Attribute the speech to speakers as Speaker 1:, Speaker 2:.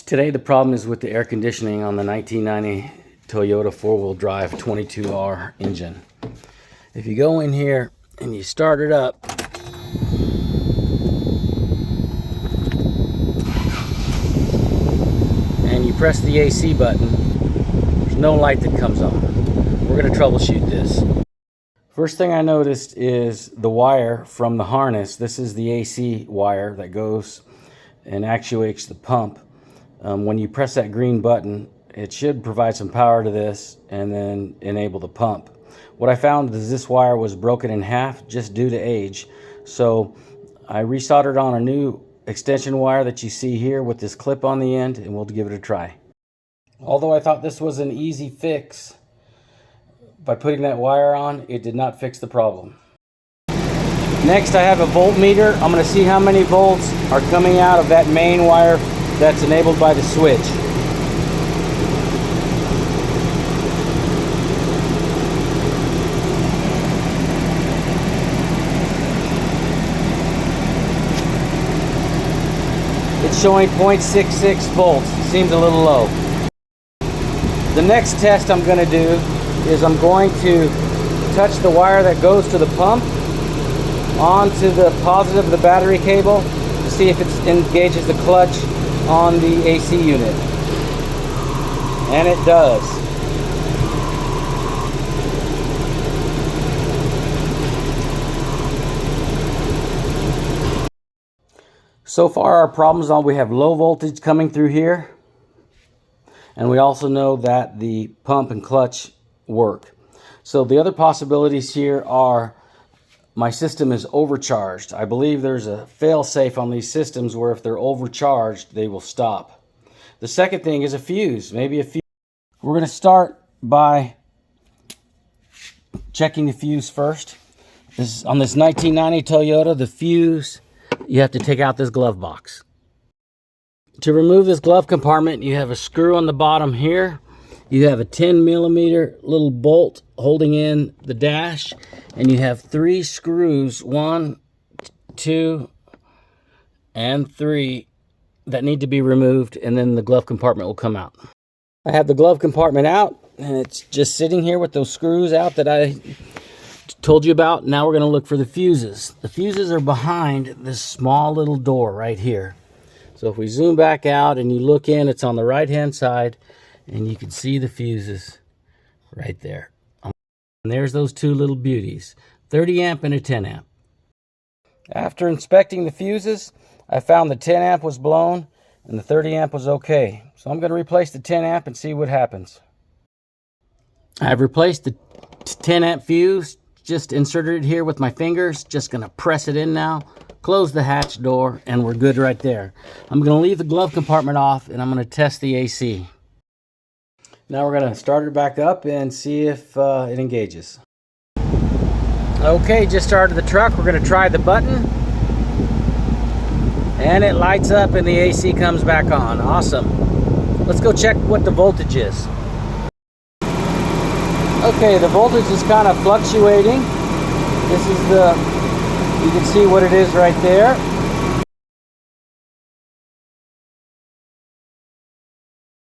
Speaker 1: Today the problem is with the air conditioning on the 1990 Toyota 4-wheel drive 22R engine. If you go in here and you start it up, and you press the AC button, there's no light that comes on. We're going to troubleshoot this. First thing I noticed is the wire from the harness. This is the AC wire that goes and actuates the pump. When you press that green button, it should provide some power to this and then enable the pump. What I found is this wire was broken in half just due to age. So I resoldered on a new extension wire that you see here with this clip on the end, and we'll give it a try. Although I thought this was an easy fix, by putting that wire on, it did not fix the problem. Next, I have a voltmeter. I'm going to see how many volts are coming out of that main wire that's enabled by the switch. It's showing 0.66 volts. Seems a little low. The next test I'm going to do is I'm going to touch the wire that goes to the pump onto the positive of the battery cable to see if it engages the clutch on the AC unit. And it does. So far our problems are we have low voltage coming through here, and we also know that the pump and clutch work. So the other possibilities here are my system is overcharged. I believe there's a fail-safe on these systems where if they're overcharged, they will stop. The second thing is a fuse. Maybe a fuse. We're going to start by checking the fuse first. On this 1990 Toyota, the fuse, you have to take out this glove box. To remove this glove compartment, you have a screw on the bottom here. You have a 10mm little bolt holding in the dash, and you have 3 screws, 1, 2, and 3, that need to be removed, and then the glove compartment will come out. I have the glove compartment out, and it's just sitting here with those screws out that I told you about. Now we're going to look for the fuses. The fuses are behind this small little door right here. So if we zoom back out and you look in, it's on the right hand side, and you can see the fuses right there. And there's those 2 little beauties, 30 amp and a 10 amp. After inspecting the fuses, I found the 10 amp was blown and the 30 amp was okay. So I'm going to replace the 10 amp and see what happens. I've replaced the 10 amp fuse, just inserted it here with my fingers, just going to press it in now, close the hatch door, and we're good right there. I'm going to leave the glove compartment off and I'm going to test the AC. Now we're going to start it back up and see if it engages. Okay, just started the truck. We're going to try the button. And it lights up and the AC comes back on. Awesome. Let's go check what the voltage is. Okay, the voltage is kind of fluctuating. This is you can see what it is right there.